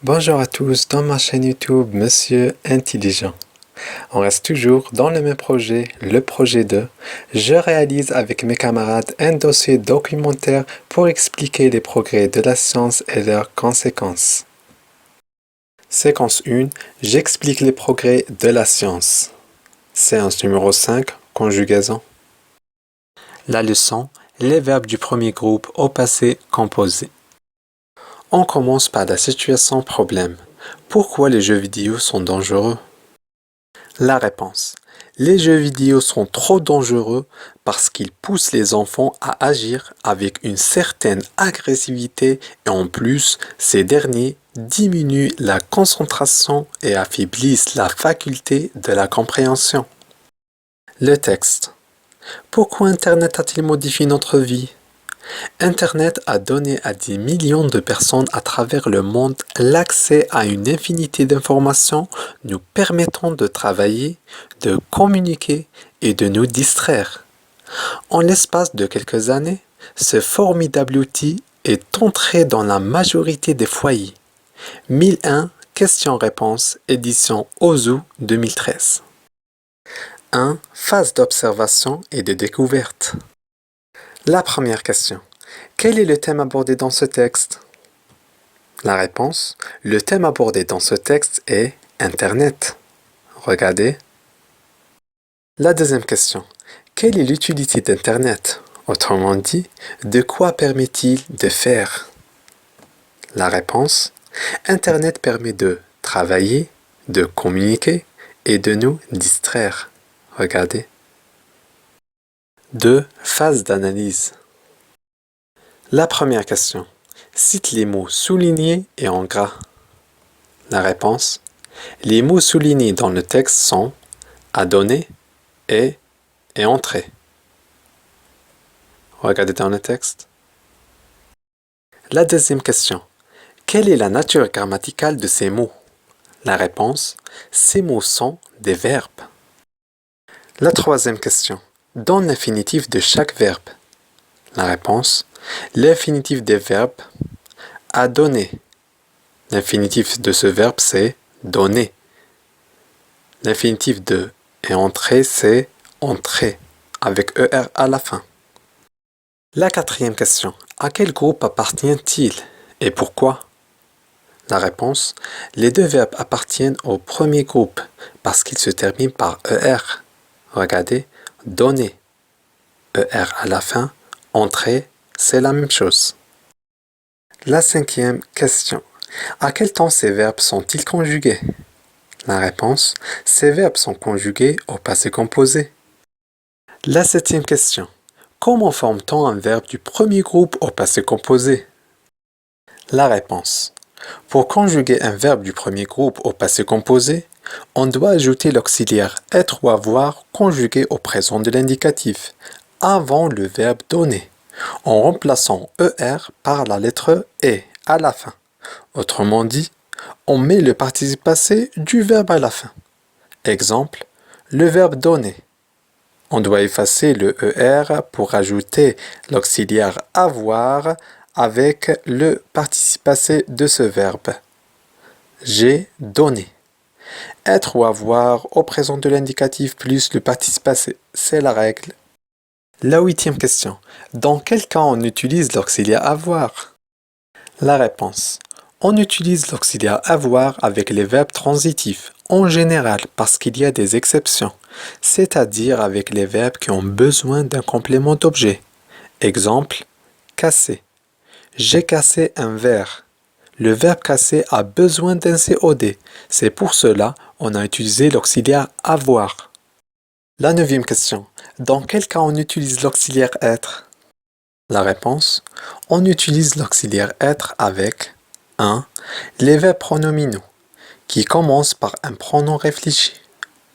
Bonjour à tous dans ma chaîne YouTube Monsieur Intelligent. On reste toujours dans le même projet, le projet 2. Je réalise avec mes camarades un dossier documentaire pour expliquer les progrès de la science et leurs conséquences. Séquence 1. J'explique les progrès de la science. Séance numéro 5. Conjugaison. La leçon. Les verbes du premier groupe au passé composé. On commence par la situation problème. Pourquoi les jeux vidéo sont dangereux? La réponse. Les jeux vidéo sont trop dangereux parce qu'ils poussent les enfants à agir avec une certaine agressivité et en plus, ces derniers diminuent la concentration et affaiblissent la faculté de la compréhension. Le texte. Pourquoi Internet a-t-il modifié notre vie? Internet a donné à des millions de personnes à travers le monde l'accès à une infinité d'informations nous permettant de travailler, de communiquer et de nous distraire. En l'espace de quelques années, ce formidable outil est entré dans la majorité des foyers. 1001 questions-réponses, édition Ozu 2013. 1. Phase d'observation et de découverte. La première question. Quel est le thème abordé dans ce texte? La réponse. Le thème abordé dans ce texte est Internet. Regardez. La deuxième question. Quelle est l'utilité d'Internet? Autrement dit, de quoi permet-il de faire? La réponse. Internet permet de travailler, de communiquer et de nous distraire. Regardez. 2. Phase d'analyse. La première question. Cite les mots soulignés et en gras. La réponse. Les mots soulignés dans le texte sont à donner et entrer. Regardez dans le texte. La deuxième question. Quelle est la nature grammaticale de ces mots? La réponse. Ces mots sont des verbes. La troisième question. Donne l'infinitif de chaque verbe. La réponse. L'infinitif des verbes à donner. L'infinitif de ce verbe, c'est donner. L'infinitif de entrer, c'est entrer, avec ER à la fin. La quatrième question. À quel groupe appartient-il et pourquoi? La réponse. Les deux verbes appartiennent au premier groupe parce qu'ils se terminent par ER. Regardez, donner. ER à la fin, entrer, c'est la même chose. La cinquième question. À quel temps ces verbes sont-ils conjugués? La réponse. Ces verbes sont conjugués au passé composé. La septième question. Comment forme-t-on un verbe du premier groupe au passé composé? La réponse. Pour conjuguer un verbe du premier groupe au passé composé, on doit ajouter l'auxiliaire être ou avoir conjugué au présent de l'indicatif, avant le verbe donner, en remplaçant ER par la lettre E à la fin. Autrement dit, on met le participe passé du verbe à la fin. Exemple, le verbe donner. On doit effacer le ER pour ajouter l'auxiliaire avoir avec le participe passé de ce verbe. J'ai donné. Être ou avoir au présent de l'indicatif plus le participe passé, c'est la règle. La huitième question. Dans quel cas on utilise l'auxiliaire avoir? La réponse. On utilise l'auxiliaire avoir avec les verbes transitifs, en général parce qu'il y a des exceptions, c'est-à-dire avec les verbes qui ont besoin d'un complément d'objet. Exemple, casser. J'ai cassé un verre. Le verbe casser a besoin d'un COD. C'est pour cela on a utilisé l'auxiliaire avoir. La neuvième question. Dans quel cas on utilise l'auxiliaire être? La réponse. On utilise l'auxiliaire être avec 1. Les verbes pronominaux, qui commencent par un pronom réfléchi.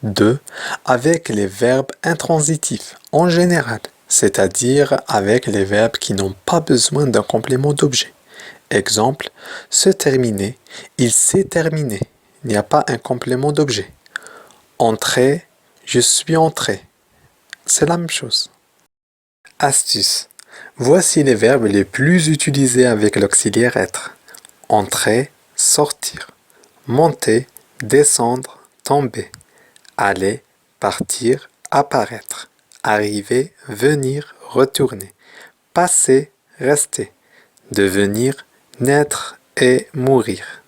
2. Avec les verbes intransitifs, en général, c'est-à-dire avec les verbes qui n'ont pas besoin d'un complément d'objet. Exemple, se terminer, il s'est terminé. Il n'y a pas un complément d'objet. Entrer, je suis entré. C'est la même chose. Astuce. Voici les verbes les plus utilisés avec l'auxiliaire être. Entrer, sortir. monter, descendre, tomber, aller, partir, apparaître, arriver, venir, retourner, passer, rester, devenir, naître et mourir.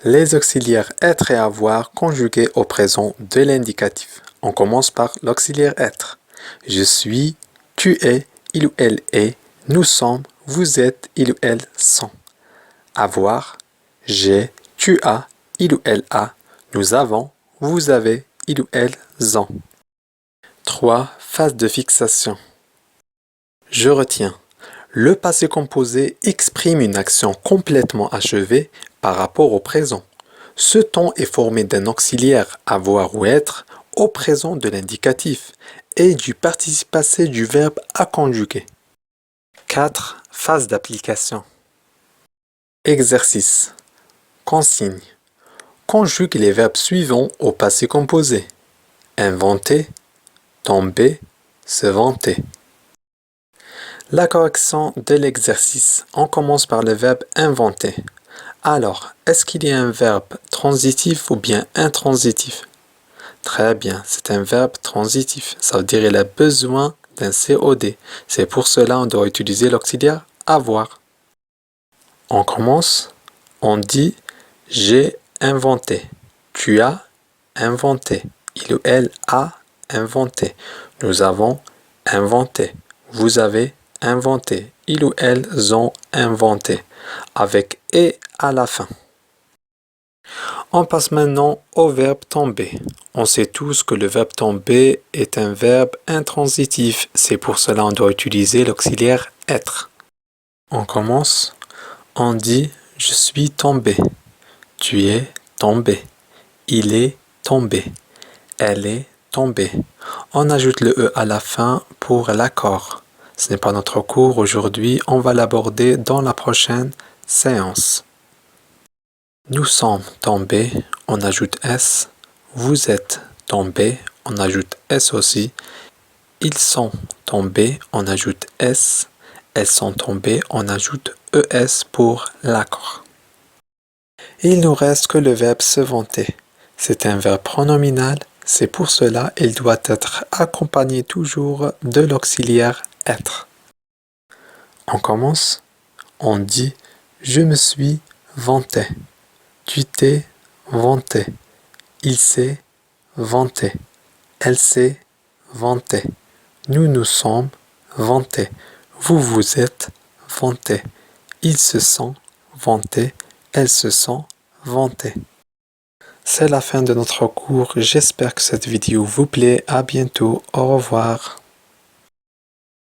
Les auxiliaires être et avoir conjugués au présent de l'indicatif. On commence par l'auxiliaire être. Je suis, tu es, il ou elle est, nous sommes, vous êtes, il ou elle sont. Avoir, j'ai, tu as, il ou elle a, nous avons, vous avez, il ou elles ont. 3. Phase de fixation. Je retiens. Le passé composé exprime une action complètement achevée par rapport au présent. Ce temps est formé d'un auxiliaire avoir ou être au présent de l'indicatif et du participe passé du verbe à conjuguer. 4. Phase d'application. Exercice. Consigne. Conjugue les verbes suivants au passé composé. Inventer, tomber, se vanter. La correction de l'exercice. On commence par le verbe inventer. Alors, est-ce qu'il y a un verbe transitif ou bien intransitif? Très bien, c'est un verbe transitif. Ça veut dire qu'il a besoin d'un COD. C'est pour cela qu'on doit utiliser l'auxiliaire avoir. On commence. On dit j'ai inventé. Tu as inventé. Il ou elle a inventé. Nous avons inventé. Vous avez inventé. Ils ou elles ont inventé. Avec et à la fin. On passe maintenant au verbe tomber. On sait tous que le verbe tomber est un verbe intransitif. C'est pour cela qu'on doit utiliser l'auxiliaire être. On commence. On dit je suis tombé. Tu es tombé. Il est tombé. Elle est tombée. On ajoute le E à la fin pour l'accord. Ce n'est pas notre cours aujourd'hui, on va l'aborder dans la prochaine séance. Nous sommes tombés, on ajoute S. Vous êtes tombés, on ajoute S aussi. Ils sont tombés, on ajoute S. Elles sont tombées, on ajoute ES pour l'accord. Il nous reste que le verbe se vanter. C'est un verbe pronominal, c'est pour cela qu'il doit être accompagné toujours de l'auxiliaire être. On commence, on dit je me suis vanté. Tu t'es vanté. Il s'est vanté. Elle s'est vantée. Nous nous sommes vantés. Vous vous êtes vantés. Ils se sont vantés. Elles se sont vantées. C'est la fin de notre cours. J'espère que cette vidéo vous plaît. À bientôt. Au revoir.